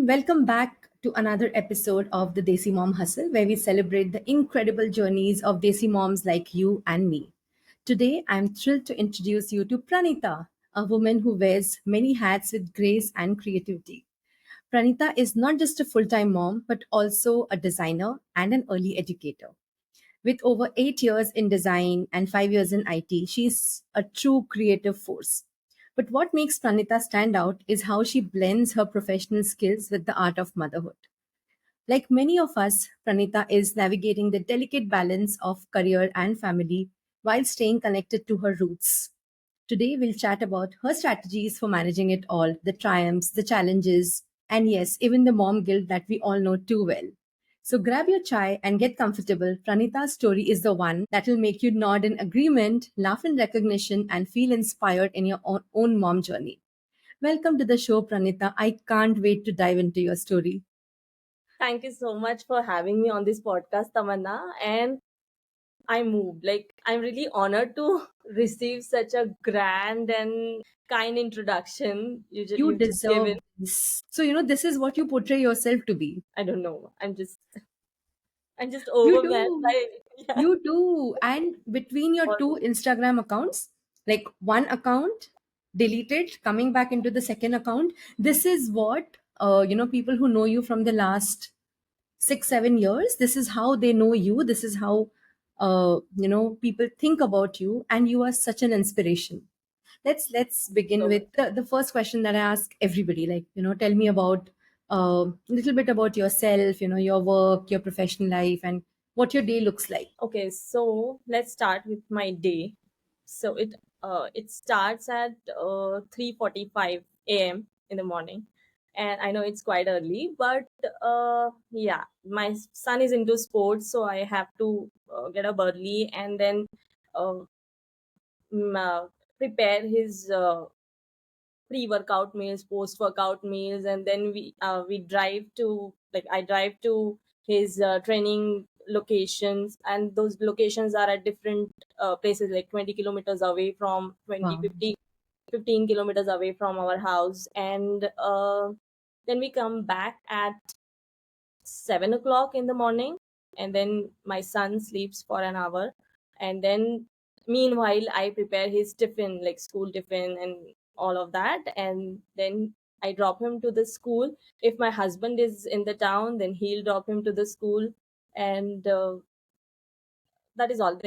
Welcome back to another episode of the Desi Mom Hustle, where we celebrate the incredible journeys of Desi moms like you and me. Today, I'm thrilled to introduce you to Pranita, a woman who wears many hats with grace and creativity. Pranita is not just a full time mom, but also a designer and an early educator. With over 8 years in design and 5 years in IT, she's a true creative force. But what makes Pranita stand out is how she blends her professional skills with the art of motherhood. Like many of us, Pranita is navigating the delicate balance of career and family while staying connected to her roots. Today, we'll chat about her strategies for managing it all, the triumphs, the challenges, and yes, even the mom guilt that we all know too well. So grab your chai and get comfortable. Pranita's story is the one that will make you nod in agreement, laugh in recognition, and feel inspired in your own mom journey. Welcome to the show, Pranita. I can't wait to dive into your story. Thank you so much for having me on this podcast, Tamanna. And I moved. I'm really honored to receive such a grand and kind introduction You you've just given. deserve this. So, this is what you portray yourself to be. I don't know. I'm just You overwhelmed do. by yeah. You do. And between your all two Instagram accounts, like one account deleted, coming back into the second account, this is what, people who know you from the last 6 7 years, this is how they know you. This is how, people think about you. And you are such an inspiration. Let's begin so with much. the first question that I ask everybody. Like, tell me about a little bit about yourself, your work, your professional life, and what your day looks like. Okay, so let's start with my day. So it starts at 3:45 a.m. in the morning, and I know it's quite early, but yeah, my son is into sports, so I have to get up early and then uh, m- uh, prepare his pre-workout meals, post-workout meals, and then we drive to I drive to his training locations, and those locations are at different places, like 20 kilometers away from Wow. 15 kilometers away from our house, and then we come back at 7 o'clock in the morning, and then my son sleeps for an hour, and then meanwhile I prepare his tiffin, like school tiffin and all of that, and then I drop him to the school. If my husband is in the town, then he'll drop him to the school, and that is all.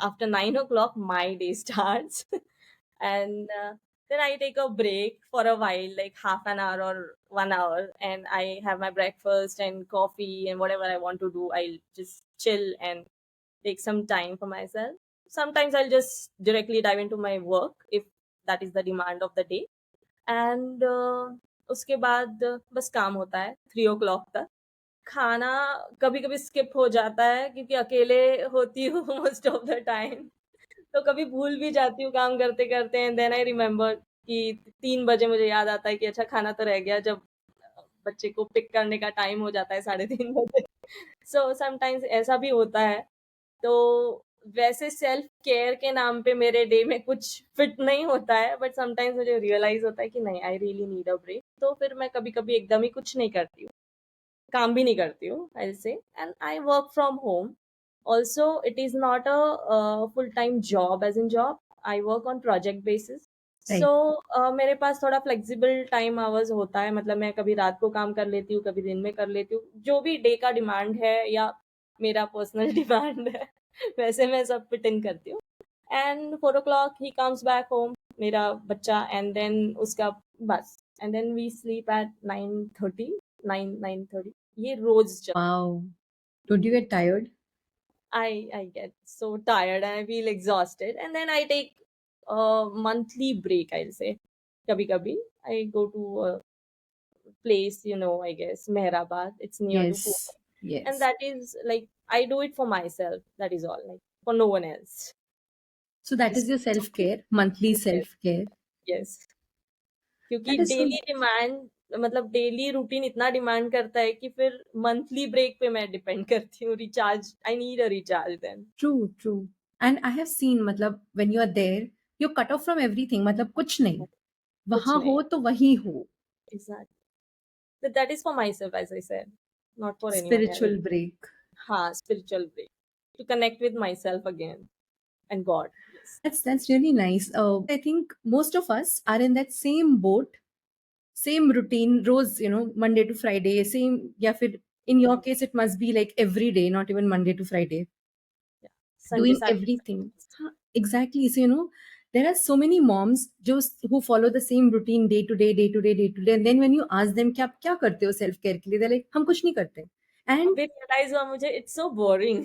After 9 o'clock, my day starts, and then I take a break for a while, like half an hour or 1 hour, and I have my breakfast and coffee and whatever I want to do. I'll just chill and take some time for myself. Sometimes I'll just directly dive into my work if that is the demand of the day, and उसके बाद बस काम होता है 3 o'clock तक. खाना कभी कभी स्किप हो जाता है क्योंकि अकेले होती हूँ मोस्ट ऑफ द टाइम, तो कभी भूल भी जाती हूँ काम करते-करते, एंड देन आई रिमेंबर कि 3 बजे मुझे याद आता है कि अच्छा खाना तो रह गया, जब बच्चे को पिक करने का टाइम हो जाता है 3:30 बजे। सो समटाइम्स ऐसा भी होता है। तो वैसे सेल्फ केयर के नाम पे मेरे डे में कुछ फिट नहीं होता है, बट समटाइम्स मुझे रियलाइज़ होता है कि नहीं, I really need a break, तो फिर मैं कभी-कभी एकदम ही कुछ नहीं करती हूँ। काम भी नहीं करती हूँ, आई विल से, and I work from home. Also, it is not a full-time job as in job. I work on project basis. Right. So, मेरे पास थोड़ा फ्लेक्सिबल टाइम आवर्स होता है, मतलब मैं कभी रात को काम कर लेती हूँ, कभी दिन में कर लेती हूँ, जो भी डे का डिमांड है या मेरा पर्सनल डिमांड है, वैसे मैं सब फिट इन करती हूँ. And 4 o'clock he comes back home, मेरा बच्चा, एंड देन उसका bus, and then we sleep at 9:30, 9:30. ये रोज Wow. Don't you get tired? I get so tired and I feel exhausted, and then I take a monthly break, I'll say. Kabhi kabhi I go to a place, I guess Mehrabad. It's near to Pune, Yes. and Yes. that is like I do it for myself. That is all, like for no one else. So that is Just your self care, monthly yes, self care. yes. क्योंकि That is so daily demand, मतलब daily routine इतना demand करता है कि फिर monthly break पे मैं depend करती हूँ. Recharge, I need a recharge then. true, true. And I have seen, मतलब when you are there, you're cut off from everything. मतलब कुछ नहीं. कुछ वहाँ नहीं. हो तो वहीं हो. Exact. that is for myself, as I said, not for anyone else. Spiritual break. Ha, spiritual break to connect with myself again and God. Yes. That's really nice. I think most of us are in that same boat, same routine, rose, Monday to Friday, same. Yeah, in your case, it must be like every day, not even Monday to Friday, Yeah. Sunday, doing Saturday, everything. Huh, exactly. So, there are so many moms just who follow the same routine day to day, day to day, day to day. And then when you ask them, क्या करते हो self care के लिए? They're like, हम कुछ नहीं करते. And अभी रियलाइज हुआ मुझे इट्स सो बोरिंग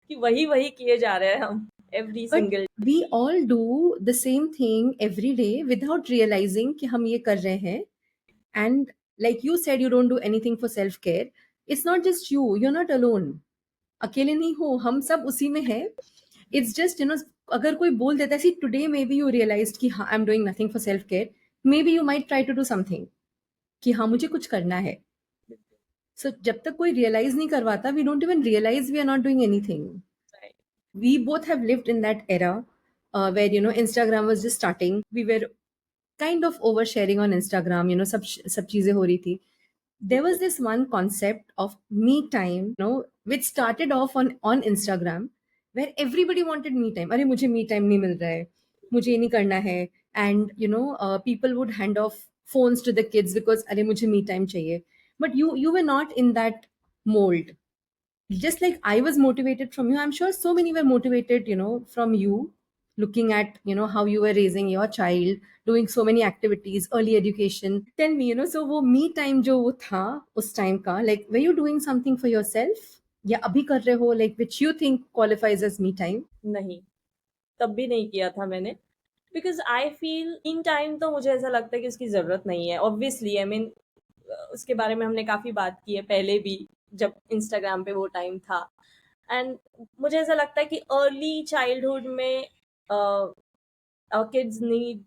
कि वही वही किए जा रहे हैं हम every but single we all do the same thing every day without realizing कि हम ये कर रहे हैं. And like you said, you don't do anything for self care. It's not just you. You're not alone. अकेले नहीं हो, हम सब उसी में है. It's just, अगर कोई बोल देता है, see, today maybe you realized कि हाँ, I'm doing nothing for self care. Maybe you might try to do something कि हाँ, मुझे कुछ करना है. So जब तक कोई realize नहीं करवाता, we don't even realize we are not doing anything. We both have lived in that era where Instagram was just starting. We were kind of oversharing on Instagram. सब चीजें हो रही थी. There was this one concept of me time, which started off on Instagram, where everybody wanted me time. अरे मुझे me time नहीं मिल रहा है, मुझे ये नहीं करना है. And people would hand off phones to the kids because अरे मुझे me time चाहिए. But you were not in that mold. Just like I was motivated from you, I'm sure so many were motivated, from you, looking at, how you were raising your child, doing so many activities, early education. Tell me, so वो me time जो वो था उस time का, like, were you doing something for yourself? या अभी कर रहे हो, like, which you think qualifies as me time? नहीं, तब भी नहीं किया था मैंने because I feel in time तो मुझे ऐसा लगता है कि उसकी ज़रूरत नहीं है ऑब्वियसली आई मीन उसके बारे में हमने काफ़ी बात की है पहले भी जब इंस्टाग्राम पे वो टाइम था एंड मुझे ऐसा लगता है कि अर्ली चाइल्डहुड में किड्स नीड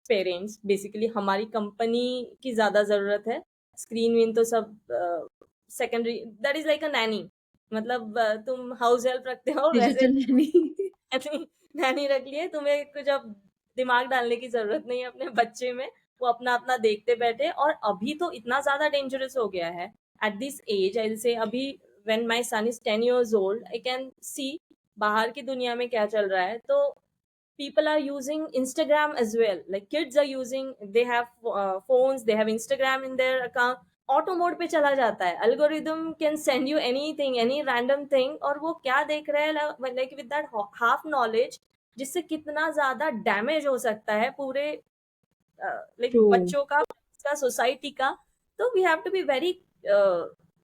पेरेंट्स बेसिकली हमारी कंपनी की ज़्यादा ज़रूरत है स्क्रीन विन तो सब सेकेंडरी दैट इज़ लाइक अ नैनी मतलब तुम हाउस हेल्प रखते हो वैसे Digital nanny. ऐसे नैनी रख लिए तुम्हें कुछ अब दिमाग डालने की जरूरत नहीं है अपने बच्चे में वो अपना अपना देखते बैठे और अभी तो इतना ज्यादा डेंजरस हो गया है एट दिस एज आई से अभी when my son is 10 years old I can see बाहर की दुनिया में क्या चल रहा है तो people are using Instagram as well. Like kids are using, they have phones, they have Instagram in their account. Auto mode पे चला जाता है algorithm can send you anything any random thing और वो क्या देख रहे हैं like with that half knowledge जिससे कितना ज्यादा डैमेज हो सकता है पूरे लाइक True. बच्चों का सोसाइटी का तो we have to be very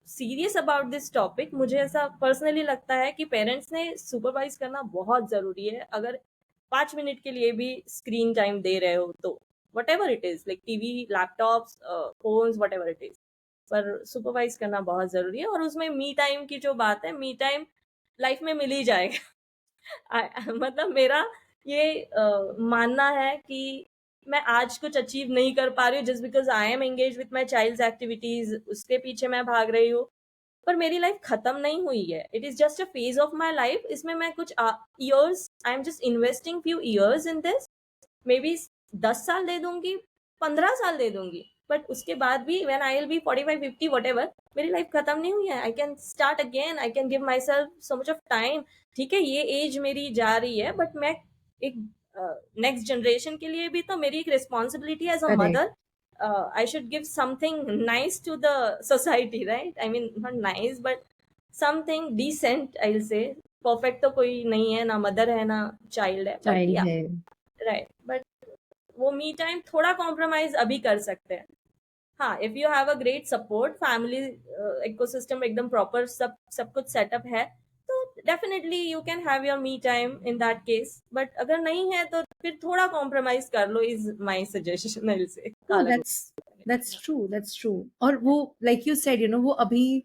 serious about this topic मुझे ऐसा पर्सनली लगता है कि पेरेंट्स ने सुपरवाइज करना बहुत जरूरी है अगर 5 मिनट के लिए भी स्क्रीन टाइम दे रहे हो तो what ever it is like TV laptops phones what ever it is पर सुपरवाइज करना बहुत जरूरी है और उसमें मी टाइम की जो बात है मी टाइम लाइफ में मिल ही जाएगा मतलब मेरा ये मानना है कि मैं आज कुछ अचीव नहीं कर पा रही हूँ just because I am engage with my child activities उसके पीछे मैं भाग रही हूँ पर मेरी लाइफ खत्म नहीं हुई है it is just a phase of my life इसमें मैं कुछ years I am just investing few years in this may be 10 साल दे दूंगी 15 साल दे दूंगी बट उसके बाद भी when I will be 45 50 what ever मेरी लाइफ खत्म नहीं हुई है I can start again I can give my self so much of time ठीक है ये एज मेरी जा रही है बट मैं एक नेक्स्ट जनरेशन के लिए भी तो मेरी एक responsibility as a Correct. Mother I should give something nice to the society right I mean not nice but something decent I will say perfect तो कोई नहीं है ना मदर है ना चाइल्ड है बट Child या है. राइट बट वो मी टाइम थोड़ा कॉम्प्रोमाइज अभी कर सकते हैं हाँ if you have a great support family ecosystem एकदम प्रॉपर सब सब कुछ सेटअप है तो definitely you can have your me time in that case but अगर नहीं है तो फिर थोड़ा कॉम्प्रोमाइज कर लो इज माई सजेशन से No, अलग that's true. That's true. और वो, like you said, वो अभी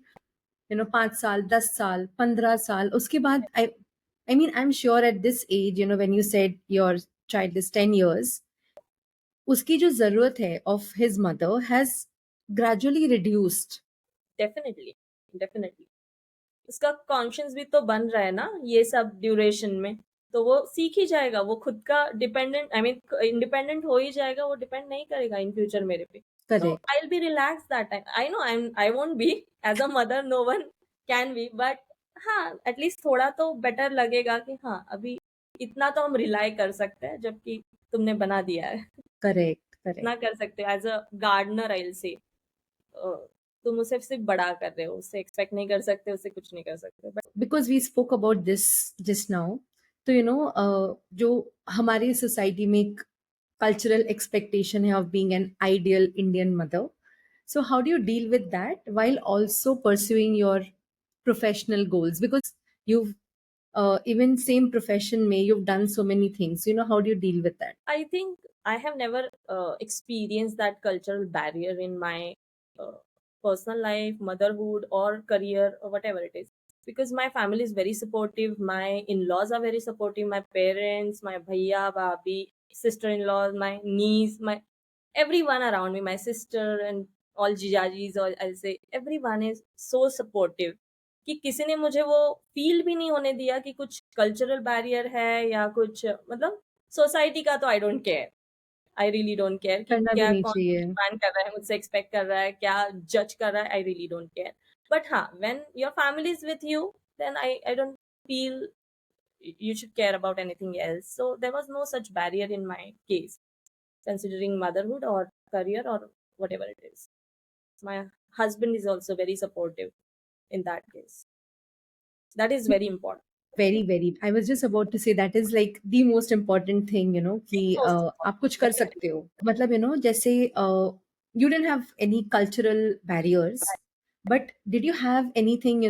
5 साल, 10 साल, 15 साल, उसके बाद I mean, I'm sure at this age, when you said your child is 10 years, उसकी जो जरूरत है of his mother has gradually reduced. Definitely definitely उसका कॉन्शियस भी तो बन रहा है ना ये सब ड्यूरेशन में तो वो सीख ही जाएगा वो खुद का डिपेंडेंट आई मीन इंडिपेंडेंट हो ही जाएगा वो डिपेंड नहीं करेगा इन फ्यूचर मेरे पे So Correct. I'll be relaxed that time. I know I won't be as a mother, no one can be, but हाँ at least थोड़ा तो better लगेगा कि हाँ अभी इतना तो हम rely कर सकते हैं जबकि तुमने बना दिया है। Correct. इतना Correct. कर सकते हो as a gardener I will say. तुम उसे सिर्फ बड़ा कर रहे हो, उससे एक्सपेक्ट नहीं कर सकते, उससे कुछ नहीं कर सकते, but Because we spoke about this just now, तो जो हमारी सोसाइटी में एक cultural expectation of being an ideal Indian mother. So how do you deal with that while also pursuing your professional goals? Because you've even same profession may you've done so many things. How do you deal with that? I think I have never experienced that cultural barrier in my uh, personal life, motherhood, or career, or whatever it is. Because my family is very supportive. My in-laws are very supportive. My parents, my bhaiya, bhabi, sister-in-law, my niece, my everyone around me, my sister and all jijajis, or I'll say everyone is so supportive. कि किसी ने मुझे वो feel भी नहीं होने दिया कि कुछ कल्चरल बैरियर है या कुछ मतलब सोसाइटी का तो I don't care. I really don't care कि करना भी क्या नहीं कौन कुछ चाहिए. डिमांड कर रहा है, मुझसे एक्सपेक्ट कर रहा है, क्या जज कर रहा है, I really don't care. But हाँ, when your family is with you, then I don't feel you should care about anything else. So there was no such barrier in my case, considering motherhood or career or whatever it is. My husband is also very supportive in that case. That is very important. Very, very. I was just about to say that is like the most important thing, कि The most आप important, कुछ कर definitely. सकते हो. मतलब, जैसे you didn't have any cultural barriers, but did you have anything,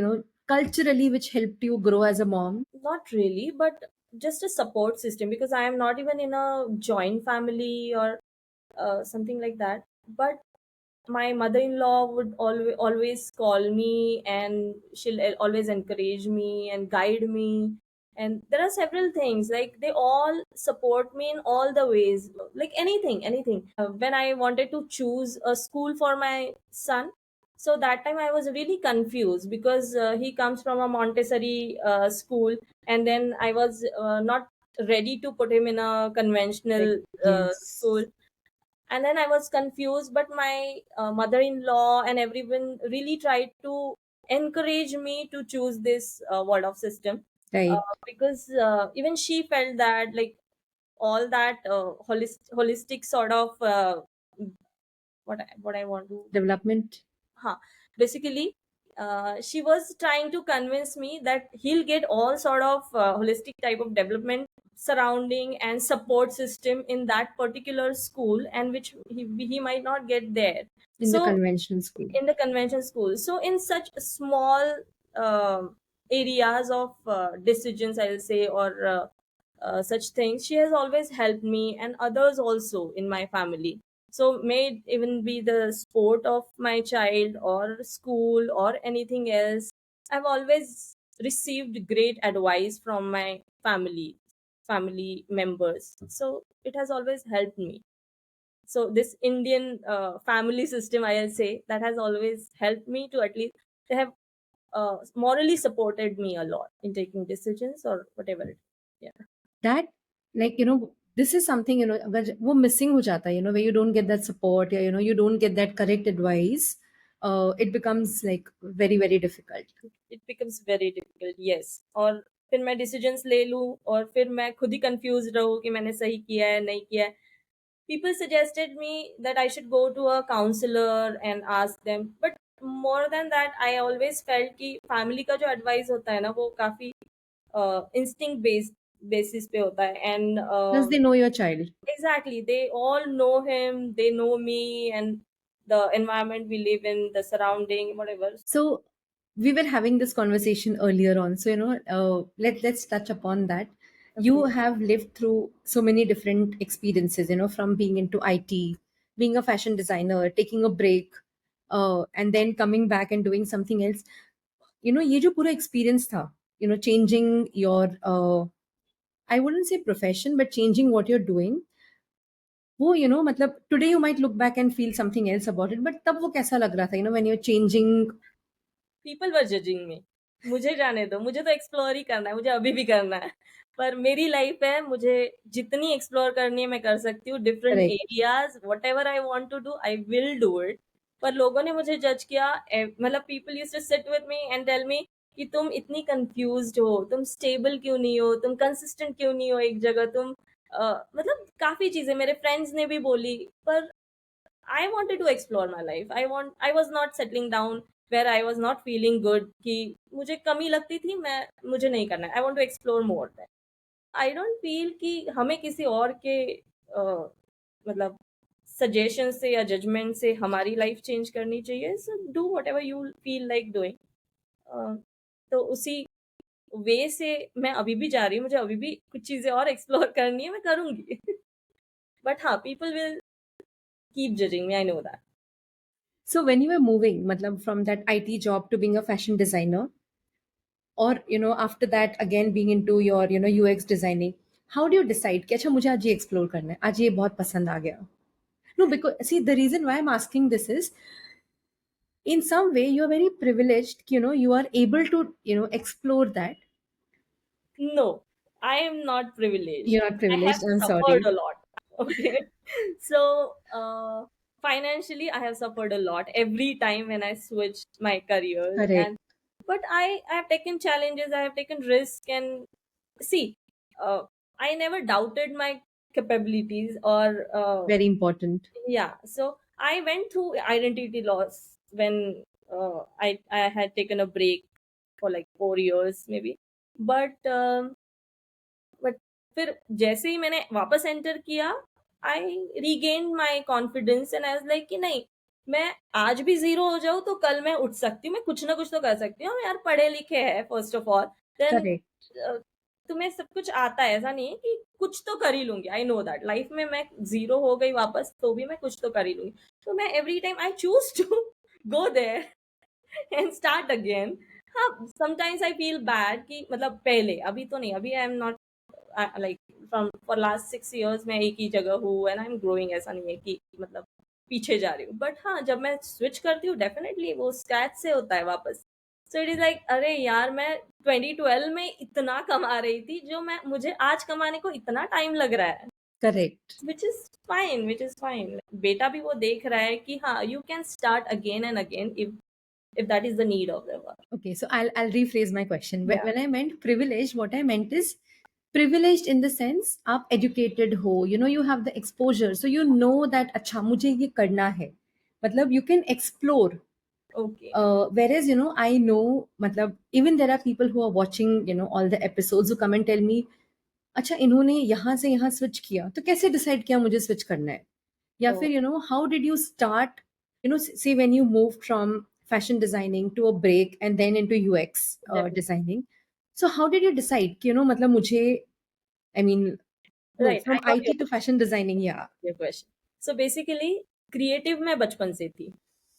culturally which helped you grow as a mom? Not really, but just a support system, because I am not even in a joint family or something like that. But my mother-in-law would always call me, and she'll always encourage me and guide me. And there are several things like they all support me in all the ways, like anything. When I wanted to choose a school for my son, so that time I was really confused because he comes from a Montessori school, and then I was not ready to put him in a Like, conventional yes. school. And then I was confused, but my mother-in-law and everyone really tried to encourage me to choose this Waldorf system, Right. because even she felt that like all that holistic sort of what I want to Development. huh. Basically, she was trying to convince me that he'll get all sort of holistic type of development surrounding and support system in that particular school, and which he might not get there. In the So conventional school. in the convention school, so in such small areas of decisions, I'll say, or such things, she has always helped me and others also in my family. So may it even be the sport of my child or school or anything else, I've always received great advice from my family members, so it has always helped me. So this Indian family system, I'll say, that has always helped me to at least they have morally supported me a lot in taking decisions or whatever it is. Yeah. That, like, this is something, अगर वो missing हो जाता है, where you don't get that support, या you don't get that correct advice, it becomes like very, very difficult. It becomes very difficult, yes. और फिर मैं decisions ले लूं और फिर मैं खुद ही कंफ्यूज रहूं कि मैंने सही किया है नहीं किया है. People suggested me that I should go to a counselor and ask them, but more than that I always felt कि family का जो advice होता है ना वो काफी instinct based basis पे होता है, and Plus they know your child. exactly, they all know him, they know me, and the environment we live in, the surrounding, whatever. So we were having this conversation earlier on. So let's touch upon that. You Okay. have lived through so many different experiences. From being into IT, being a fashion designer, taking a break, and then coming back and doing something else. ये जो पूरा experience था, changing your I wouldn't say profession, but changing what you're doing. वो मतलब today you might look back and feel something else about it, but तब वो कैसा लग रहा था, when you're changing. People were judging me. मुझे जाने दो, मुझे तो एक्सप्लोर ही करना है, मुझे अभी भी करना है। पर मेरी लाइफ़ है, मुझे जितनी एक्सप्लोर करनी है मैं कर सकती हूँ, different correct, areas, whatever I want to do, I will do it. पर लोगों ने मुझे जज किया मतलब people used to sit with me and tell me कि तुम इतनी कन्फ्यूज़्ड हो, तुम स्टेबल क्यों नहीं हो, तुम कंसिस्टेंट क्यों नहीं हो एक जगह, तुम मतलब काफ़ी चीज़ें मेरे फ्रेंड्स ने भी बोली, पर I wanted to explore my life. I was not settling down where I was not feeling good कि मुझे कमी लगती थी मैं मुझे नहीं करना है. I want to explore more that. I don't feel कि हमें किसी और के मतलब सजेशन से या जजमेंट से हमारी लाइफ चेंज करनी चाहिए. So do whatever you feel like doing. अ, तो उसी वे से मैं अभी भी जा रही हूँ. मुझे अभी भी कुछ चीज़ें और एक्सप्लोर करनी है, मैं करूँगी. बट हाँ, people will keep judging me. I know that. So when you are moving मतलब from that IT job to being a fashion designer और after that again being into your UX designing, how do you decide कि अच्छा मुझे आज ये explore करना है, आज ये बहुत पसंद आ गया? No, because see, the reason why I'm asking this is, in some way, you're very privileged. You are able to, explore that. No, I am not privileged. You're not I have privileged. I'm suffered sorry. a lot. Okay. So, financially, I have suffered a lot every time when I switched my careers. Correct. And but I have taken challenges, I have taken risk, and see, uh, I never doubted my capabilities or Very important. yeah. So I went through identity loss when I had taken a break for like 4 years maybe. But but फिर जैसे ही मैंने वापस enter किया, I regained my confidence and I was like कि नहीं, मैं आज भी ज़ीरो हो जाऊँ तो कल मैं उठ सकती हूँ, मैं कुछ ना कुछ तो कर सकती हूँ। हम यार पढ़े-लिखे हैं first of all, then Correct. Uh, तुम्हें सब कुछ आता है, ऐसा नहीं है कि कुछ तो कर ही लूँगी, आई नो दैट लाइफ में मैं ज़ीरो हो गई वापस तो भी मैं कुछ तो कर ही लूँगी। तो मैं every time I choose to go there and start again. हाँ, समटाइम्स आई फील बैड कि मतलब पहले, अभी तो नहीं, अभी I am not like from for last 6 years मैं एक ही जगह हूँ एंड आई एम ग्रोइंग, ऐसा नहीं है कि मतलब पीछे जा रही हूँ। बट हाँ, जब मैं स्विच करती हूँ डेफिनेटली वो स्क्रैच से होता है वापस। सो इट इज लाइक अरे यार, मैं 2012 में इतना कमा रही थी जो मैं मुझे आज कमाने को इतना टाइम लग रहा है। Correct. विच इज फाइन बेटा भी वो देख रहा है कि हाँ, you can start again and again if that is the need of the work. Okay, so I'll rephrase my question. When Yeah. when I meant privileged, what I meant is privileged in the sense आप educated हो, you have the exposure, so you know that अच्छा मुझे ये करना है. मतलब you can explore. Okay. Whereas, I know, matlab, even there are people who are watching, all the episodes who come and tell me, अच्छा इन्होंने यहाँ से यहाँ स्विच किया तो कैसे डिसाइड किया मुझे स्विच करना है, या Oh, फिर how did you start, say when you moved from fashion designing to a break and then into UX definitely. designing, so how did you decide कि मतलब मुझे, I mean, no, Right. I from got IT to fashion designing, yeah. your question. So basically, creative मैं बचपन से थी,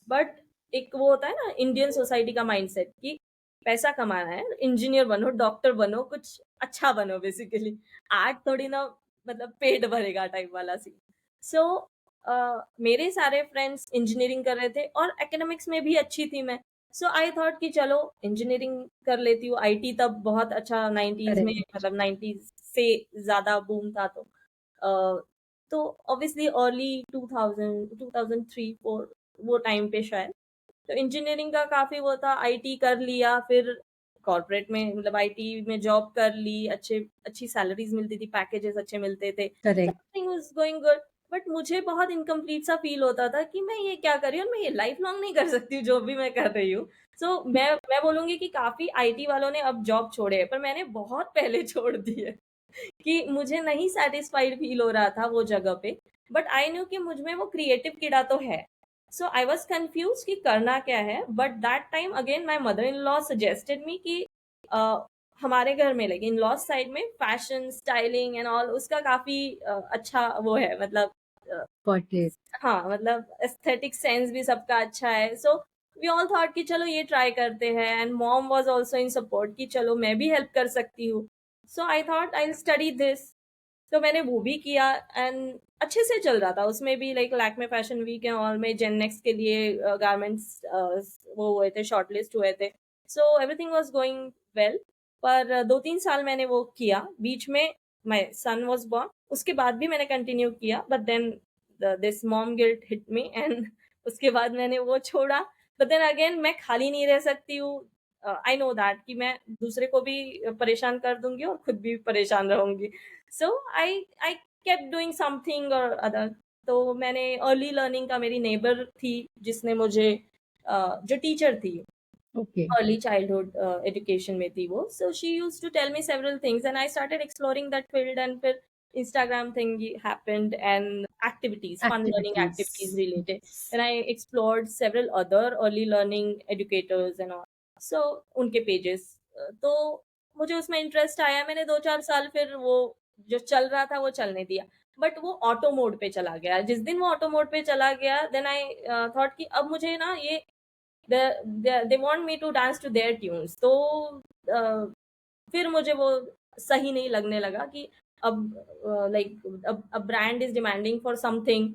but एक वो होता है ना इंडियन सोसाइटी का माइंडसेट कि पैसा कमाना है, इंजीनियर बनो, डॉक्टर बनो, कुछ अच्छा बनो बेसिकली। आर्ट थोड़ी ना मतलब पेट भरेगा टाइप वाला सीन। सो मेरे सारे फ्रेंड्स इंजीनियरिंग कर रहे थे और एकेडमिक्स में भी अच्छी थी मैं। सो आई थॉट कि चलो इंजीनियरिंग कर लेती हूँ। आईटी तब बहुत अच्छा 90s में, Correct. मतलब 90s से ज़्यादा बूम था अ, तो ऑब्वियसली अर्ली 2000 2003-4 वो टाइम पे शायद। तो इंजीनियरिंग का काफ़ी वो था, आईटी कर लिया, फिर कॉर्पोरेट में मतलब आईटी में जॉब कर ली, अच्छी सैलरीज़ मिलती थी, पैकेजेज़ अच्छे मिलते थे, Correct. Everything was going good. But मुझे बहुत इनकम्प्लीट सा फ़ील होता था कि मैं ये क्या कर रही हूँ और मैं ये लाइफ लॉन्ग नहीं कर सकती हूँ जो भी मैं कर रही हूँ। सो मैं बोलूँगी कि काफ़ी आईटी वालों ने अब जॉब छोड़े हैं, पर मैंने बहुत पहले छोड़ दी है। कि मुझे नहीं सैटिस्फाइड फ़ील हो रहा था वो जगह पे, बट आई न्यू कि मुझ में वो क्रिएटिव कीड़ा तो है। सो आई वाज़ कन्फ्यूज़्ड कि करना क्या है, but that time again my mother in law suggested me कि अ, हमारे घर में लाइक इन-लॉज़ साइड में फैशन, स्टाइलिंग एंड ऑल उसका काफ़ी अच्छा वो है, मतलब अ, Got it. हाँ, मतलब एस्थेटिक सेंस भी सबका अच्छा है। सो वी ऑल थॉट कि चलो ये ट्राई करते हैं and mom was also in support कि चलो मैं भी हेल्प कर सकती हूँ। So I thought I will study this. तो मैंने वो भी किया एंड अच्छे से चल रहा था। उसमें भी like Lakme fashion week and all में जेन नेक्स्ट के लिए गारमेंट्स वो हुए थे, शॉर्टलिस्ट हुए थे। So everything was going well. पर 2-3 साल मैंने वो किया। बीच में माय सन वाज़ बोर्न, उसके बाद भी मैंने कंटिन्यू किया, but then this mom guilt hit me and उसके बाद मैंने वो छोड़ा। बट देन अगेन मैं खाली नहीं रह सकती हूँ। आई नो दैट कि मैं दूसरे को भी परेशान कर दूँगी और खुद भी परेशान रहूँगी। सो आई आई केप्ट डूइंग समथिंग और अदर। तो मैंने अर्ली लर्निंग का, मेरी नेबर थी जिसने मुझे जो टीचर थी, ओके। अर्ली चाइल्डहुड एजुकेशन में थी वो। So she used to tell me several things and I started exploring that field and फिर Instagram thing happened and activities, fun learning activities Activities. related. Yes. And I explored several other early learning educators and all. So उनके pages, तो मुझे उसमें interest आया। मैंने 2-4 साल फिर वो जो चल रहा था वो चलने दिया। बट वो ऑटो मोड पे चला गया। जिस दिन वो ऑटो मोड पे चला गया, देन आई थॉट कि अब मुझे ना ये they want me to dance to their tunes. तो अ, फिर मुझे वो सही नहीं लगने लगा कि अब लाइक अब brand is demanding for something,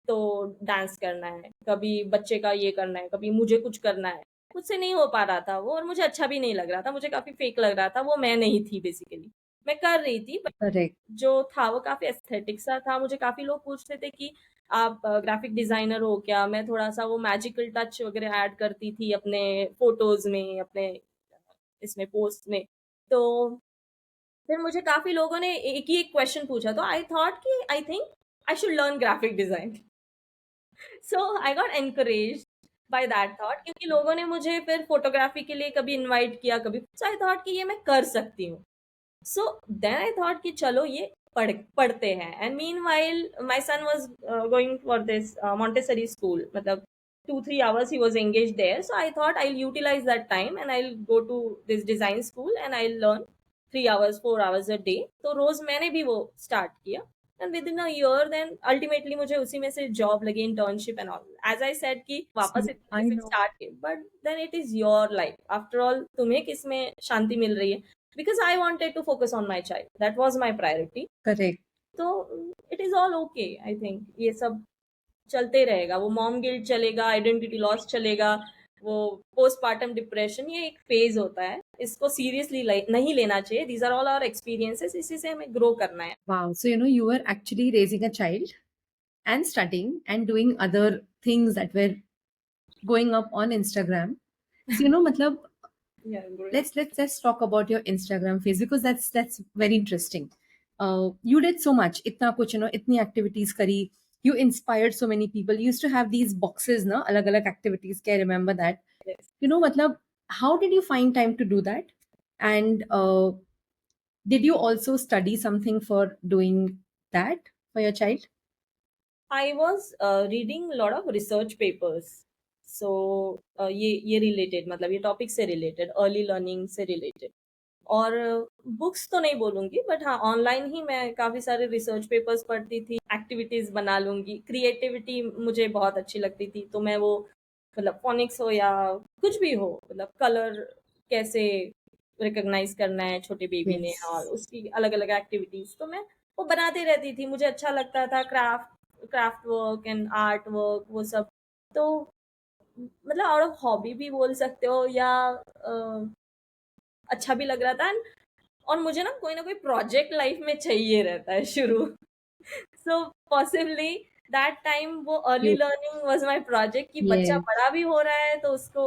तो डांस करना है, कभी बच्चे का ये करना है, कभी मुझे कुछ करना है। मुझसे नहीं हो पा रहा था वो और मुझे अच्छा भी नहीं लग रहा था, मुझे काफ़ी फेक लग रहा था, वो मैं नहीं थी बेसिकली। मैं कर रही थी बट Correct. जो था वो काफ़ी एस्थेटिक सा था। मुझे काफ़ी लोग पूछते थे कि आप ग्राफ़िक डिज़ाइनर हो क्या? मैं थोड़ा-सा वो मैजिकल टच वग़ैरह ऐड करती थी अपने फ़ोटोज़ में, अपने इसमें पोस्ट में। तो फिर मुझे काफ़ी लोगों ने एक ही एक क्वेश्चन पूछा, तो आई थॉट कि I think I should learn graphic design. So I got encouraged by that thought, क्योंकि लोगों ने मुझे फिर फ़ोटोग्राफ़ी के लिए कभी इनवाइट किया, कभी, सो आई थॉट कि ये मैं कर सकती हूँ। सो देन आई थॉट कि चलो ये पढ़ते हैं। And meanwhile my son was going for this Montessori school, मतलब 2-3 hours he was engaged there. So I thought I'll utilize that time and I'll go to this design school and I'll learn 3 hours, 4 hours a day. तो रोज़ मैंने भी वो start किया and within a year then ultimately मुझे उसी में से job लगी, internship and all. As I said कि वापस See, इतने I पैसे know. स्टार्ट किए, but then it is your life after all, तुम्हें किसमें शांति मिल रही है। Because I wanted to focus on my child. That was my priority. Correct. तो it is all okay. I think ये सब चलते रहेगा। वो मॉम गिल्ट चलेगा, आइडेंटिटी लॉस चलेगा, वो पोस्टपार्टम डिप्रेशन, ये एक फेज़ होता है। इसको सीरियसली नहीं लेना चाहिए। These are all our experiences, इसी से हमें ग्रो करना है। Wow. So, you were actually raising a child and studying and doing other things that were going up on Instagram. So, matlab, Yeah, growing. let's talk about your Instagram phase because that's very interesting. You did so much, itna kuch, itni activities kari. You inspired so many people. You used to have these boxes, na, alag alag activities. Can I remember that? Yes. Matlab, how did you find time to do that? And did you also study something for doing that for your child? I was reading a lot of research papers. So ये related, मतलब ये topic से related, early learning से related. और books तो नहीं बोलूँगी, but हाँ, ऑनलाइन ही मैं काफ़ी सारे रिसर्च पेपर्स पढ़ती थी, एक्टिविटीज़ बना लूँगी। क्रिएटिविटी मुझे बहुत अच्छी लगती थी, तो मैं वो, मतलब फ़ोनिक्स हो या कुछ भी हो, मतलब कलर कैसे रिकॉग्नाइज़ करना है छोटे बेबी ने और Yes. उसकी अलग-अलग एक्टिविटीज़, तो मैं वो बनाती रहती थी। मुझे अच्छा लगता था craft craft work and art work, वो सब। तो मतलब आउट ऑफ हॉबी भी बोल सकते हो या अच्छा भी लग रहा था। और मुझे ना कोई प्रोजेक्ट लाइफ में चाहिए रहता है शुरू। सो पॉसिबली दैट टाइम वो early You. Learning was my project कि बच्चा Yes. बड़ा भी हो रहा है तो उसको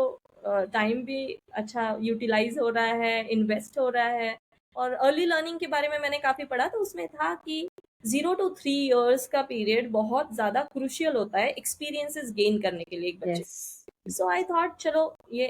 टाइम भी अच्छा यूटिलाइज़ हो रहा है, इन्वेस्ट हो रहा है। और अर्ली लर्निंग के बारे में मैंने काफ़ी पढ़ा, तो उसमें था कि 0 टू 3 इयर्स का पीरियड बहुत ज़्यादा क्रूशियल होता है एक्सपीरियंसेस गेन करने के लिए एक बच्चे। Yes. सो आई थॉट चलो ये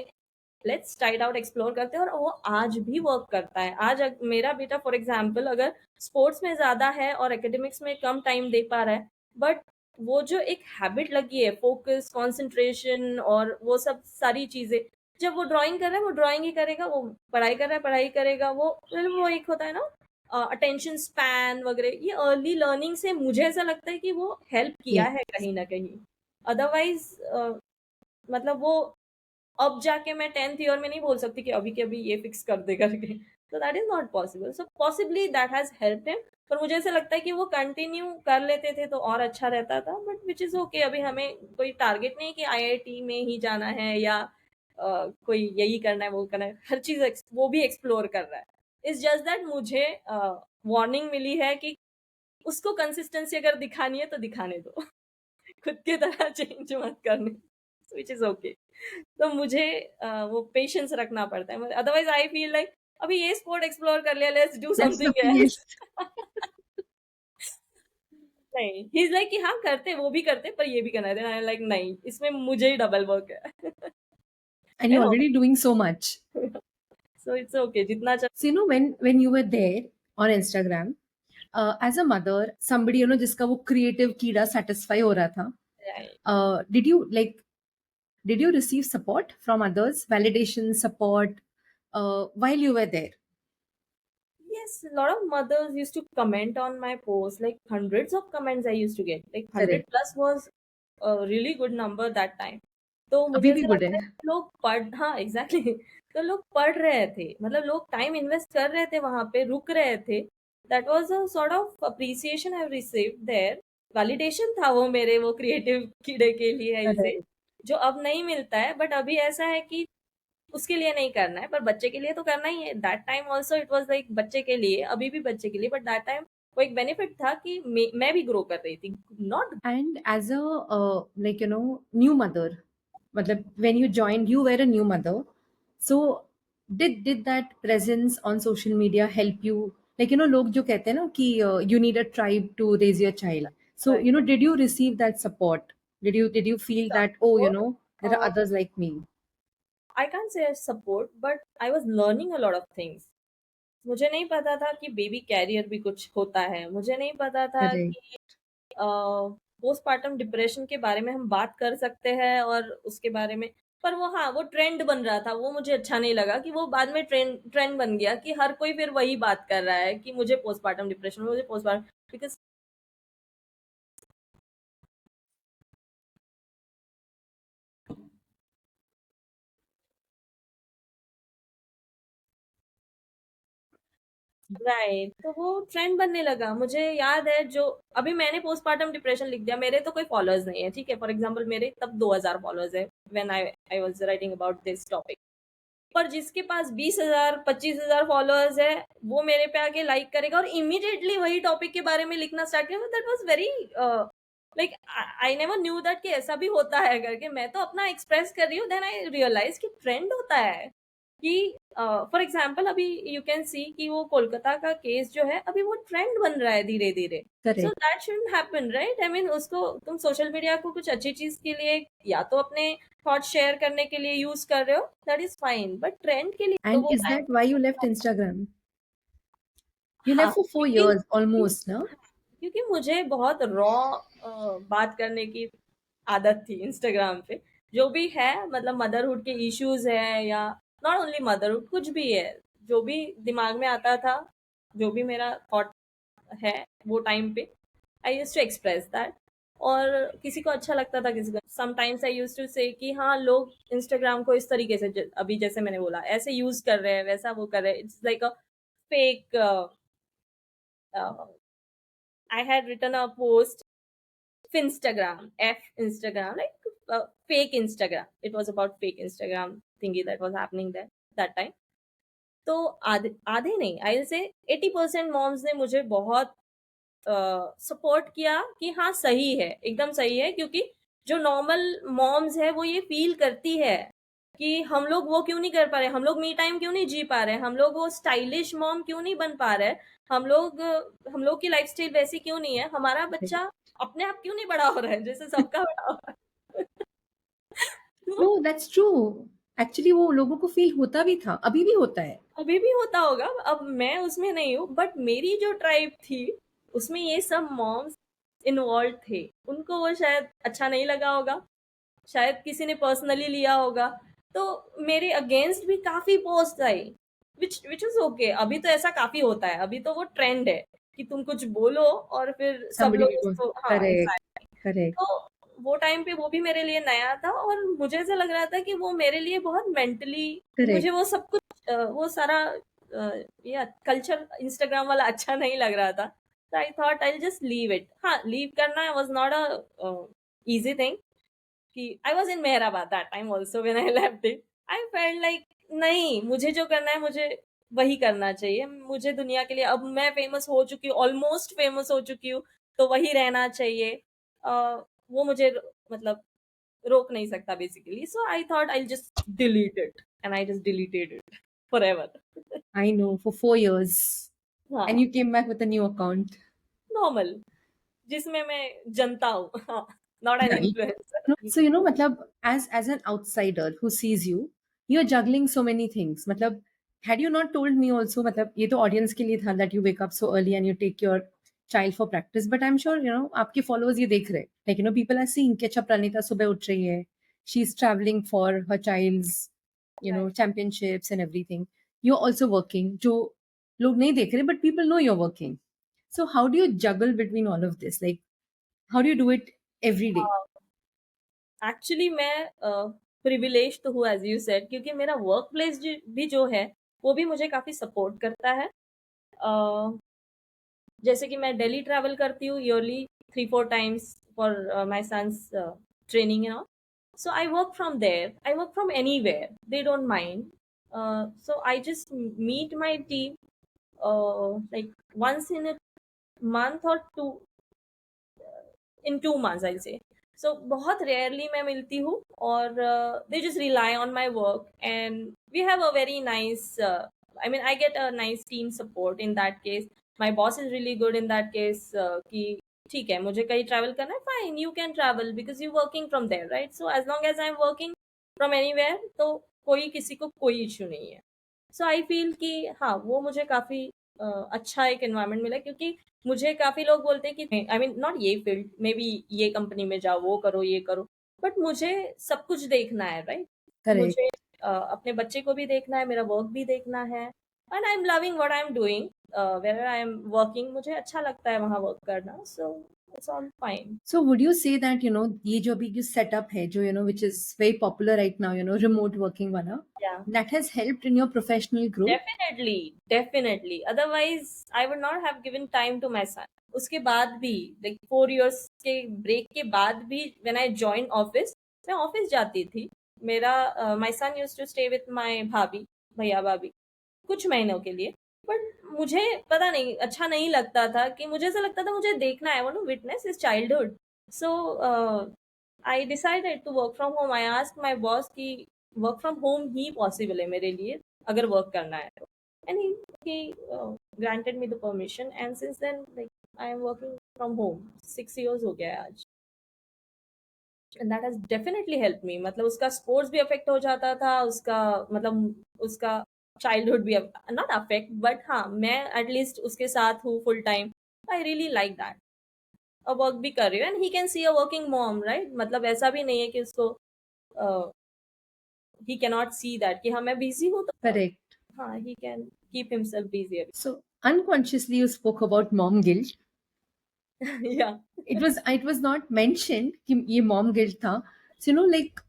let's try it out, explore करते हैं, और वो आज भी वर्क करता है। आज मेरा बेटा फॉर एग्जांपल अगर स्पोर्ट्स में ज़्यादा है और एकेडमिक्स में कम टाइम दे पा रहा है, बट वो जो एक हैबिट लगी है, फोकस, कंसंट्रेशन और वो सब सारी चीज़ें, जब वो ड्राइंग कर रहा है, वो ड्राइंग ही करेगा, वो पढ़ाई कर रहा है, पढ़ाई करेगा, वो मतलब वो एक होता है ना अटेंशन स्पैन वगैरह, ये अर्ली लर्निंग से मुझे ऐसा लगता है कि वो हेल्प किया Yes. है कहीं न कहीं। अदरवाइज़ मतलब वो अब जाके मैं 10th ईयर में नहीं बोल सकती कि अभी के अभी ये फिक्स कर दे करके। तो that is not possible. So possibly that has helped him, पर मुझे ऐसा लगता है कि वो कंटिन्यू कर लेते थे तो और अच्छा रहता था, बट व्हिच इज़ ओके। अभी हमें कोई टारगेट नहीं है कि आईआईटी में ही जाना है या कोई यही करना है, वो करना है, हर चीज़ वो भी एक्सप्लोर कर रहा है। इट्स जस्ट दैट मुझे वार्निंग मिली है कि उसको कंसिस्टेंसी अगर दिखानी है तो दिखाने दो। खुद की तरह चेंज मत करने, व्हिच इज़ ओके। तो मुझे वो पेशेंस रखना पड़ता है। अदरवाइज़ आई फील लाइक अभी ये स्पोर्ट एक्सप्लोर कर लिया, let's do That's something something else. else. नहीं, ही इज़ लाइक कि हाँ, करते वो भी करते पर ये भी करना है। देन आई एम लाइक नहीं, इसमें मुझे ही डबल वर्क है। And and you're already doing so much. So it's okay जितना So when you were there on Instagram, as a mother, somebody जिसका वो creative कीड़ा satisfy हो रहा था, चाहिए। did you did you receive support from others, validation, support, while you were there? Yes, a lot of mothers used to comment on my post, like hundreds of comments I used to get. Like 100 Correct. plus was a really good number that time. तो मुझे अभी भी ऐसा good लगता है है. कि लोग पढ़ हाँ एग्जैक्टली तो लोग पढ़ रहे थे, मतलब लोग टाइम इन्वेस्ट कर रहे थे, वहां पे रुक रहे थे। That was a sort of appreciation I received there. Validation था वो मेरे वो क्रिएटिव कीड़े के लिए ऐसे, Correct. जो अब नहीं मिलता है। बट अभी ऐसा है कि उसके लिए नहीं करना है, पर बच्चे के लिए तो करना ही है। That time also it was like बच्चे के लिए, अभी भी बच्चे के लिए, बट दैट टाइम वो एक बेनिफिट था कि मैं भी ग्रो कर रही थी, not And as a new mother, मतलब when you joined, you were a new mother. So did that presence on social media help you? Like लोग जो कहते हैं ना कि you need a tribe to raise your child. So right did you receive that support? Did you feel that, oh, support. there are others like me? I can't say support, but I was learning a lot of things. मुझे नहीं पता था कि baby career भी कुछ होता है, मुझे नहीं पता था Correct. कि पोस्टपार्टम डिप्रेशन के बारे में हम बात कर सकते हैं और उसके बारे में। पर वो हाँ, वो ट्रेंड बन रहा था, वो मुझे अच्छा नहीं लगा कि वो बाद में ट्रेंड ट्रेंड बन गया कि हर कोई फिर वही बात कर रहा है कि मुझे पोस्टपार्टम डिप्रेशन, मुझे पोस्टपार्टम। बिकॉज़ राइट, तो वो ट्रेंड बनने लगा। मुझे याद है जो अभी मैंने पोस्टपार्टम डिप्रेशन लिख दिया, मेरे तो कोई फॉलोअर्स नहीं है, ठीक है? फॉर एग्जांपल मेरे तब 2000 फॉलोअर्स है when I I was writing about this topic. पर जिसके पास 20,000 25,000 फॉलोअर्स है, वो मेरे पे आके लाइक करेगा और इमीडिएटली वही टॉपिक के बारे में लिखना स्टार्ट करेगा। That was very like I never knew that कि ऐसा भी होता है करके। मैं तो अपना एक्सप्रेस कर रही हूँ, देन आई रियलाइज कि ट्रेंड होता है कि फॉर एग्जाम्पल अभी यू कैन सी कि वो कोलकाता का केस जो है अभी वो ट्रेंड बन रहा है धीरे धीरे। सो Correct. That shouldn't happen, right? I mean उसको तुम सोशल मीडिया को कुछ अच्छी चीज के लिए या तो अपने थॉट शेयर करने के लिए यूज कर रहे हो, that is fine, but trend के लिए तो And वो is that why you left Instagram? You हाँ, left for four क्योंकि years almost, no? क्योंकि मुझे बहुत रॉ बात करने की आदत थी इंस्टाग्राम पे। जो भी है, मतलब मदरहुड के इश्यूज है या नॉट ओनली मदरहुड, कुछ भी है, जो भी दिमाग में आता था, जो भी मेरा थॉट है वो टाइम पे आई यूज टू एक्सप्रेस दैट। और किसी को अच्छा लगता था, किसी को समटाइम्स आई यूज टू से कि हाँ, लोग इंस्टाग्राम को इस तरीके से अभी जैसे मैंने बोला ऐसे यूज कर रहे हैं, वैसा वो कर रहे हैं, it's like a fake. I had written a post Finstagram, F Instagram, like fake Instagram. It was about fake Instagram thingy that was happening there that time. तो आधे आधे नहीं, आई से 80% मॉम्स ने मुझे बहुत सपोर्ट किया कि हाँ सही है, एकदम सही है, क्योंकि जो नॉर्मल मॉम्स है वो ये फील करती है कि हम लोग वो क्यों नहीं कर पा रहे, हम लोग मी टाइम क्यों नहीं जी पा रहे, हम लोग वो स्टाइलिश मॉम क्यों नहीं बन पा रहे, हम लोग की लाइफस्टाइल वैसी क्यों नहीं है, हमारा बच्चा अपने आप क्यों नहीं बड़ा हो रहा है जैसे सबका बड़ा हो रहा है। तो No, that's true. Actually वो लोगों को फील होता भी था, अभी भी होता है. अभी भी होता होगा, अब मैं उसमें नहीं हूँ, बट मेरी जो ट्राइब थी उसमें ये सब मॉम्स इन्वॉल्व थे, उनको वो शायद अच्छा नहीं लगा होगा, शायद किसी ने पर्सनली लिया होगा। तो मेरे अगेंस्ट भी काफी post I, which is okay. अभी तो ऐसा काफी होता है, अभी तो वो ट्रेंड है कि तुम कुछ बोलो और फिर सब Somebody लोग will go, उसको हाँ correct, exactly। correct. तो वो टाइम पे वो भी मेरे लिए नया था और मुझे ऐसा लग रहा था कि वो मेरे लिए बहुत मेंटली, मुझे Correct. वो सब कुछ वो सारा ये कल्चर इंस्टाग्राम वाला अच्छा नहीं लग रहा था। तो I thought I just leave it. हाँ, लीव करना was not a easy thing कि I was in Mehrabad that time also when I left it. I felt like नहीं, मुझे जो करना है मुझे वही करना चाहिए। मुझे दुनिया के लिए अब मैं फेमस हो चुकी हूँ, ऑलमोस्ट फेमस हो चुकी हूँ, तो वही रहना चाहिए। वो मुझे मतलब रोक नहीं सकता basically. So I thought I just delete it and I just deleted it forever. I know, for 4 years. And हाँ, you came back with a new account. Normal जिसमें मैं जनता हूँ। हाँ, not an Right. Influencer. So, matlab, as an outsider who sees you, you're juggling so many things. Matlab, had you not told me also, matlab, ये तो audience के लिए था that you wake up so early and you take your child for practice. But I'm sure, आपके followers ये देख रहे. Like, people are seeing कि अच्छा प्रणीता सुबह उठ रही है. She's traveling for her child's, championships and everything. You're also working. जो लोग नहीं देख रहे, but people know you're working. So how do you juggle between all of this? Like, how do you do it every day? Actually मैं privilege तो हूँ as you said, क्योंकि मेरा वर्क प्लेस भी जो है वो भी मुझे काफी सपोर्ट करता है। जैसे कि मैं दिल्ली ट्रैवल करती हूँ yearly 3-4 times for my son's training and all. So I work from there, I work from anywhere, they don't mind. So I just meet my team like once in a month or two, in 2 months I'll say. So बहुत rarely मैं मिलती हूँ, और they just rely on my work and we have a very nice I mean I get a nice team support in that case. My boss is really good in that case कि ठीक है मुझे कहीं travel करना है, fine you can travel because you working from there, right? So as long as I'm working from anywhere तो कोई किसी को कोई issue नहीं है। सो आई फील कि हाँ, वो मुझे काफ़ी अच्छा एक एनवायरनमेंट मिला, क्योंकि मुझे काफ़ी लोग बोलते हैं कि आई मीन नॉट ये फील्ड, मे बी ये कंपनी में जाओ, वो करो, ये करो, बट मुझे सब कुछ देखना है, राइट? Correct. मुझे अपने बच्चे को भी देखना है, मेरा वर्क भी देखना है, and I am loving what I am doing, where I am working, मुझे अच्छा लगता है वहाँ वर्क करना, so it's all fine. So would you say that, ये जो अभी जो setup है, जो, which is very popular right now, remote working वाला, या that has helped in your professional growth? Definitely, definitely, otherwise I would not have given time to my son. उसके बाद भी लाइक 4 इयर्स के ब्रेक के बाद भी व्हेन आई जॉइन ऑफिस, मैं ऑफिस जाती थी। मेरा my son used to stay with my bhabhi, भैया भाभी, कुछ महीनों के लिए। बट मुझे पता नहीं अच्छा नहीं लगता था, कि मुझे ऐसा लगता था मुझे देखना है, I want to witness his childhood. So I decided to work from home. I asked my boss कि वर्क फ्रॉम होम ही पॉसिबल है मेरे लिए अगर वर्क करना है तो, and he granted me the permission, and since then like I am working from home 6 years हो गया है आज, and that has definitely helped me। मतलब उसका स्पोर्ट्स भी अफेक्ट हो जाता था, उसका मतलब उसका चाइल्डहुड भी नॉट अफेक्ट, बट हाँ मैं एटलीस्ट उसके साथ हूँ full time. I really like that. अब वर्क भी कर रही हूँ and he can see a working mom, right? मतलब ऐसा भी नहीं है कि उसको he can not see that कि हाँ मैं बिजी हूँ, तो Correct. हाँ he can keep himself busy. So unconsciously you spoke about mom guilt. या It was not mentioned कि ये mom guilt था. So, like,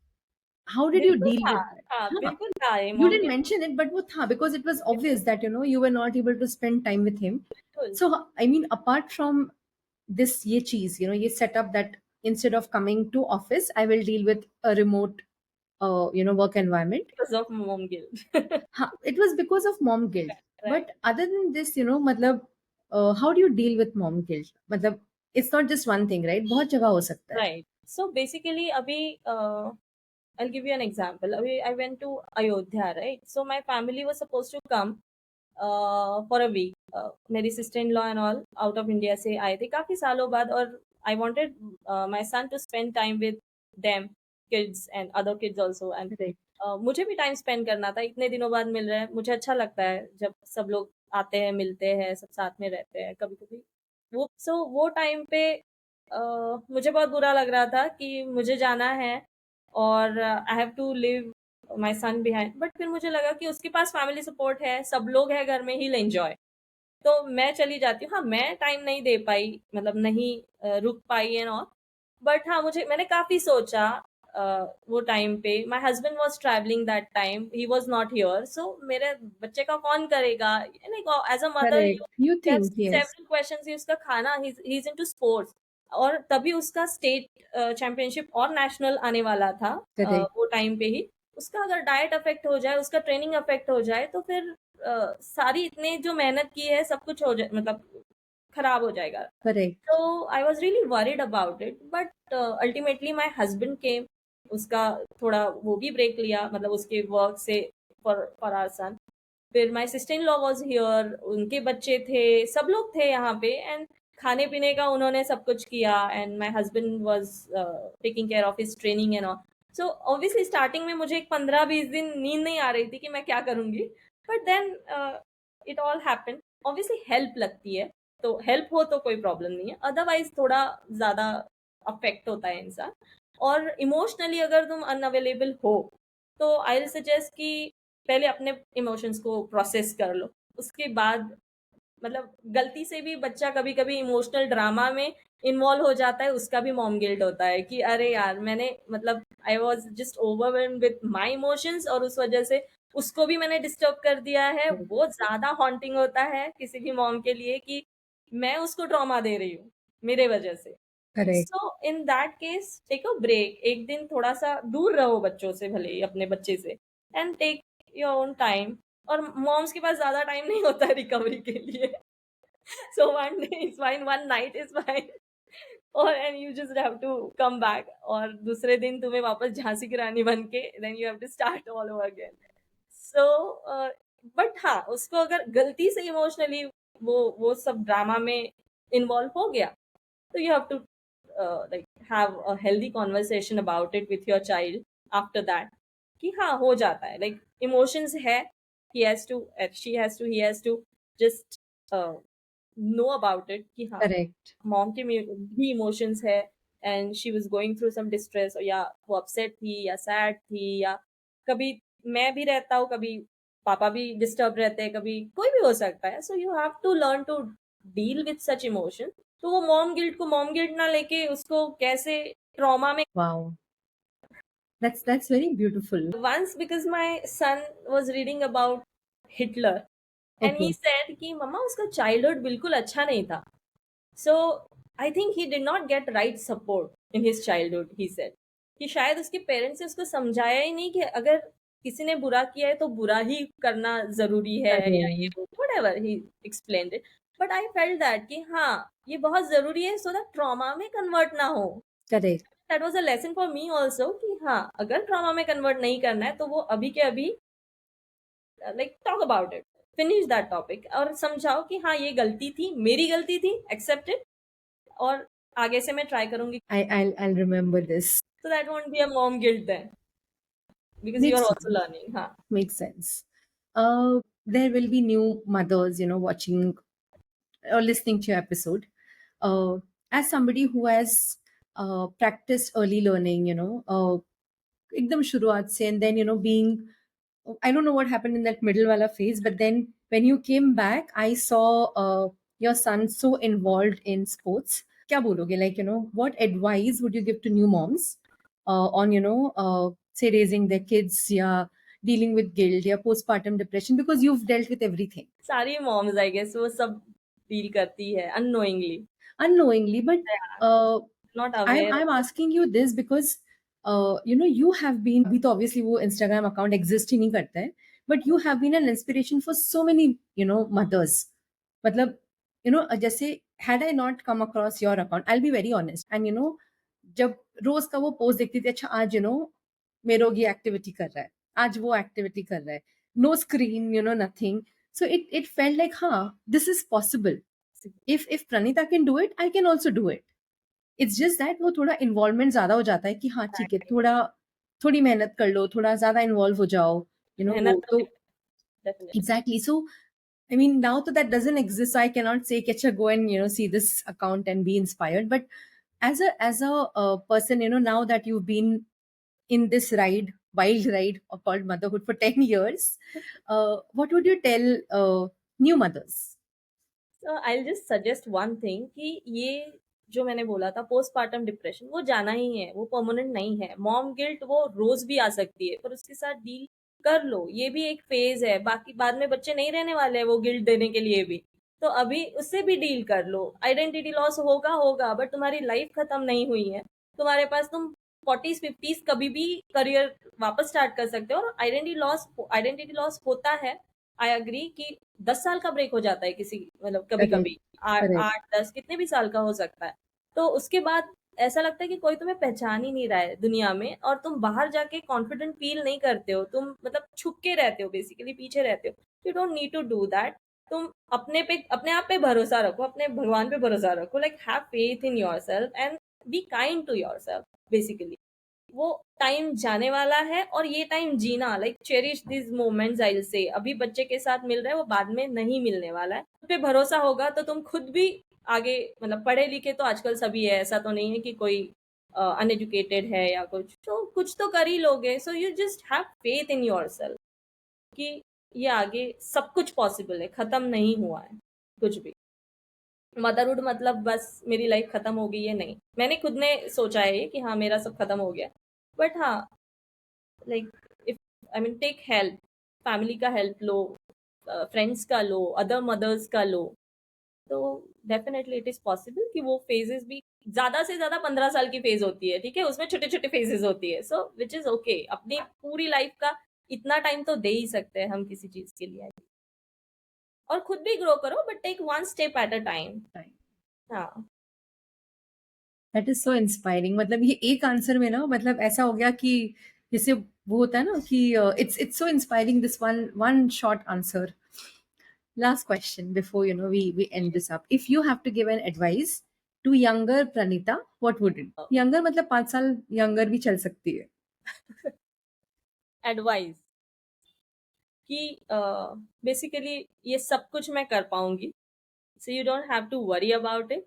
how did you बिल्कुल deal था, with that? हाँ हाँ, बिल्कुल था ये you मॉम didn't के। mention it, but वो था because it was obvious that, you were not able to spend time with him. बिल्कुल So, I mean, apart from this ये चीज, ये setup that instead of coming to office, I will deal with a remote, work environment. Because of mom guilt. हाँ, it was because of mom guilt. Right, But other than this, मतलब, how do you deal with mom guilt? मतलब, it's not just one thing, right? बहुत जगह हो सकता है. Right. So basically अभी I'll give you an example. अभी I went to Ayodhya, right? So my family was supposed to come for a week. मेरी sister in law and all out of India से आए थे काफी सालों बाद, और I wanted my son to spend time with them, kids and other kids also, and Correct. मुझे भी टाइम स्पेंड करना था। इतने दिनों बाद मिल रहे हैं, मुझे अच्छा लगता है जब सब लोग आते हैं, मिलते हैं, सब साथ में रहते हैं कभी कभी। वो टाइम पे मुझे बहुत बुरा लग रहा था कि मुझे जाना है और I have to leave my son behind, but फिर मुझे लगा कि उसके पास फैमिली सपोर्ट है, सब लोग हैं घर में, ही एंजॉय, तो मैं चली जाती हूँ। हाँ, मैं टाइम नहीं दे पाई, मतलब नहीं रुक पाई एंड ऑल, बट हाँ मैंने काफी सोचा। वो टाइम पे my husband was travelling that time, he was not here, so मेरे बच्चे का कौन करेगा, as a mother Correct. You You have think, yes. Several questions. उसका खाना, ही इज इनटू स्पोर्ट्स, और तभी उसका स्टेट चैंपियनशिप और नेशनल आने वाला था Correct. वो टाइम पे ही। उसका अगर डाइट अफेक्ट हो जाए, उसका ट्रेनिंग अफेक्ट हो जाए, तो फिर सारी इतने जो मेहनत की है सब कुछ हो जाए, मतलब खराब हो जाएगा। Correct. So I was really worried about it, but ultimately my husband came. उसका थोड़ा वो भी ब्रेक लिया, मतलब उसके वर्क से, for our son. फिर my sister in law was here, उनके बच्चे थे, सब लोग थे यहाँ पे, एंड खाने पीने का उन्होंने सब कुछ किया, and my husband was taking care of his training and all. So obviously starting में मुझे एक 15-20 दिन नींद नहीं आ रही थी कि मैं क्या करूंगी, but then it all happened. Obviously help लगती है, तो हेल्प हो तो कोई प्रॉब्लम नहीं है, अदरवाइज थोड़ा ज्यादा अफेक्ट होता है इंसान। और इमोशनली अगर तुम अनअवेलेबल हो, तो आई विल सजेस्ट कि पहले अपने इमोशंस को प्रोसेस कर लो, उसके बाद, मतलब गलती से भी बच्चा कभी कभी इमोशनल ड्रामा में इन्वॉल्व हो जाता है, उसका भी मॉम गिल्ट होता है कि अरे यार मैंने, मतलब I was just overwhelmed with my emotions, और उस वजह से उसको भी मैंने डिस्टर्ब कर दिया है। वो ज्यादा हॉन्टिंग होता है किसी भी मॉम के लिए कि मैं उसको ट्रॉमा दे रही हूँ मेरे वजह से। Correct. So in that case take a break, एक दिन थोड़ा सा दूर रहो बच्चों से, भले ही अपने बच्चे से, and take your own time. और मॉम्स के पास ज्यादा टाइम नहीं होता है रिकवरी के लिए। So one day is fine, one night is fine, और and you just have to come back, और दूसरे दिन तुम्हें वापस झांसी की रानी बन के then you have to start all over again. So but हाँ, उसको अगर गलती से इमोशनली वो सब ड्रामा में इन्वॉल्व हो गया, तो you have to like have a healthy conversation about it with your child after that, कि हाँ हो जाता है, like emotions है, he has to, she has to, he has to just uh, know about it कि हाँ correct. Mom के भी इमोशंस है, and she was going through some distress, या वो अपसेट थी या सैड थी, या कभी मैं भी रहता हूँ, कभी पापा भी डिस्टर्ब रहते हैं, कभी कोई भी हो सकता है। So you have to learn to deal with such emotion. तो वो मॉम गिल्ट को मॉम गिल्ट ना लेके उसको कैसे ट्रॉमा में, wow, that's very beautiful. once because my son was reading about Hitler, and he okay. said कि मम्मा उसका चाइल्डहुड बिल्कुल अच्छा नहीं था। So I think he did not get right support in his childhood, he said, कि शायद उसके parents ने उसको समझाया ही नहीं कि अगर किसी ने बुरा किया है तो बुरा ही करना जरूरी है, अरे। या ये वो, whatever he explained it. But I felt that कि हाँ ये बहुत जरूरी है, so that ट्रॉमा में कन्वर्ट ना हो। Correct. That was a lesson for me also कि हाँ अगर ट्रॉमा में कन्वर्ट नहीं करना है तो वो अभी के अभी, like talk about it, finish that topic, और समझाओ कि हाँ ये गलती थी, मेरी गलती थी, एक्सेप्ट इट, और आगे से मैं ट्राई करूंगी, I'll remember this. so that won't be a mom guilt then, because you are Makes also sense. learning, हाँ। Makes sense. There will be new mothers, watching or listening to your episode. Uh, as somebody who has practiced early learning, एकदम शुरुआत से, and then being, I don't know what happened in that middle wala phase, but then when you came back, I saw your son so involved in sports. क्या बोलोगे, like, what advice would you give to new moms on, say raising their kids, या dealing with guilt, या postpartum depression, because you've dealt with everything सारी moms I guess वो सब deal करती है unknowingly, unknowingly. But uh, not I'm aware. I'm asking you this because you have been, अभी तो obviously वो Instagram account exist ही नहीं करता है, but you have been an inspiration for so many mothers. मतलब जैसे had I not come across your account, I'll be very honest, and जब रोज का वो पोस्ट देखती थी, अच्छा आज मेरोग ये एक्टिविटी कर रहा है, आज वो एक्टिविटी कर रहा है, no screen, nothing, so it felt like, हाँ, this is possible. If Pranita can do it, I can also do it. It's just that वो थोड़ा इन्वॉल्वमेंट ज्यादा हो जाता है कि हाँ ठीक है, थोड़ी मेहनत कर लो, थोड़ा ज्यादा इन्वॉल्व हो जाओ, वो मेहनत तो तो definitely. Exactly. So I mean, now that that doesn't exist, so I cannot say, Kecha, go and see this account and be inspired. But as a person, now that you've been in this wild ride called motherhood for 10 years, what would you tell new mothers? So I'll just suggest one thing कि ये जो मैंने बोला था postpartum depression, वो जाना ही है, वो परमानेंट नहीं है। मॉम गिल्ट वो रोज भी आ सकती है, पर उसके साथ डील कर लो, ये भी एक फेज है, बाकी बाद में बच्चे नहीं रहने वाले हैं वो गिल्ट देने के लिए भी। तो अभी उससे भी डील कर लो। आइडेंटिटी लॉस होगा होगा, बट तुम्हारी लाइफ खत्म नहीं हुई है, तुम्हारे पास तुम 40s 50s कभी भी करियर वापस स्टार्ट कर सकते हो, और आइडेंटिटी लॉस होता है। आई अग्री कि 10 साल का ब्रेक हो जाता है किसी, मतलब कभी करेक्ट, कभी करेक्ट। 8 10 कितने भी साल का हो सकता है। तो उसके बाद ऐसा लगता है कि कोई तुम्हें पहचान ही नहीं रहा है दुनिया में, और तुम बाहर जाके कॉन्फिडेंट फील नहीं करते हो, तुम मतलब छुप के रहते हो, बेसिकली पीछे रहते हो। You don't need to do that. तुम अपने आप पे भरोसा रखो, अपने भगवान पे भरोसा रखो, like have faith in yourself and be kind to yourself. Basically वो टाइम जाने वाला है, और ये टाइम जीना, like cherish this moments. I will say अभी बच्चे के साथ मिल रहा है, वो बाद में नहीं मिलने वाला है। तुम पे भरोसा होगा तो तुम खुद भी आगे, मतलब पढ़े लिखे तो आजकल सभी है, ऐसा तो नहीं है कि कोई अनएजुकेटेड है या कुछ, तो कुछ तो कर ही लोगे। So you just have faith in yourself कि ये आगे सब कुछ पॉसिबल है, खत्म नहीं हुआ है कुछ भी। मदरहुड मतलब बस मेरी लाइफ खत्म हो गई है, नहीं। मैंने खुद ने सोचा है ये कि हाँ मेरा सब खत्म हो गया, बट हाँ, like if I mean take help, family का हेल्प लो, फ्रेंड्स का लो, अदर मदर्स का लो, तो डेफिनेटली इट इज पॉसिबल कि वो फेजेस भी ज्यादा से ज्यादा 15 साल की फेज होती है, ठीक है, उसमें छोटे छोटे फेजेस होती है, सो विच इज ओके। अपनी पूरी लाइफ का इतना टाइम तो दे ही सकते हैं हम किसी चीज के लिए, और खुद भी ग्रो करो, but take one step at a time. हाँ। That is so inspiring. मतलब ये एक आंसर में ना, मतलब ऐसा हो गया कि जैसे वो होता है ना कि it's so inspiring, this one one short answer. Last question before we end this up. If you have to give an advice to younger Pranita, what would it? Younger मतलब 5 साल younger भी चल सकती है. एडवाइस कि basically ये सब कुछ मैं कर पाऊंगी, so you don't have to worry about it.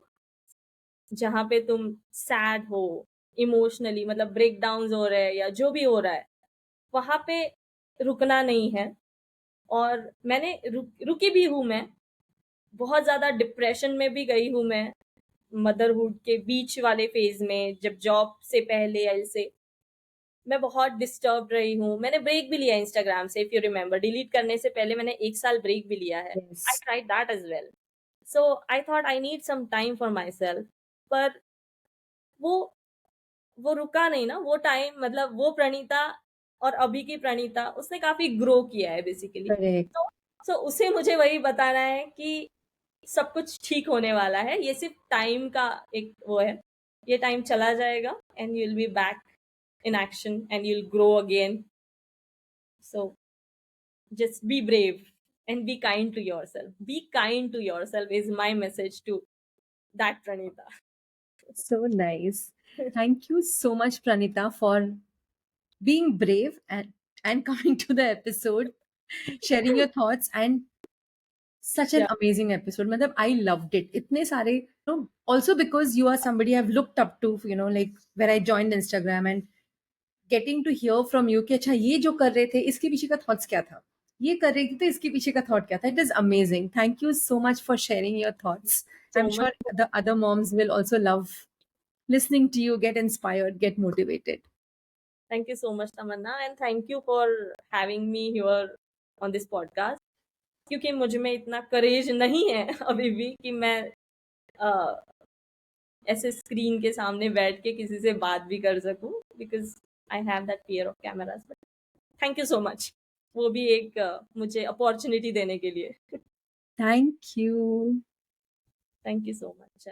जहाँ पे तुम सैड हो, इमोशनली मतलब ब्रेक डाउन हो रहे हैं या जो भी हो रहा है, वहां पे रुकना नहीं है। और मैंने रुकी भी हूँ मैं, बहुत ज्यादा डिप्रेशन में भी गई हूँ मैं, मदरहुड के बीच वाले फेज में, जब जॉब से पहले ऐसे मैं बहुत डिस्टर्ब रही हूँ। मैंने ब्रेक भी लिया इंस्टाग्राम से, इफ यू रिमेम्बर, डिलीट करने से पहले मैंने 1 साल ब्रेक भी लिया है। I Yes. Tried that as well. So I thought I need some time for myself, पर वो वो रुका नहीं ना वो टाइम, मतलब वो प्रणीता और अभी की प्रणीता, उसने काफी ग्रो किया है बेसिकली। Correct. तो उसे मुझे वही बताना है कि सब कुछ ठीक होने वाला है, ये सिर्फ टाइम का एक वो है, ये टाइम चला जाएगा and you will be back in action and you'll grow again. So just be brave and be kind to yourself. Be kind to yourself is my message to that Pranita. So nice. Thank you so much, Pranita, for being brave and coming to the episode, sharing your thoughts, and such an Yeah, amazing episode. Matlab, I loved it. इतने सारे, also because you are somebody I've looked up to, like where I joined Instagram and getting to hear from you कि अच्छा ये जो कर रहे थे इसके पीछे का थॉट्स क्या था, ये कर रही थी तो इसके पीछे का थॉट क्या था. It is amazing. Thank you so much for sharing your thoughts. I am so much. Sure the other moms will also love listening to you, get inspired, get motivated. Thank you so much, Tamanna, and thank you for having me here on this podcast. क्योंकि मुझ में इतना करेज नहीं है अभी भी कि मैं ऐसे स्क्रीन के सामने बैठ के किसी से बात भी कर सकूं, because I have that fear of cameras. But thank you so much, वो भी एक मुझे अपॉर्चुनिटी देने के लिए। Thank you. Thank you so much.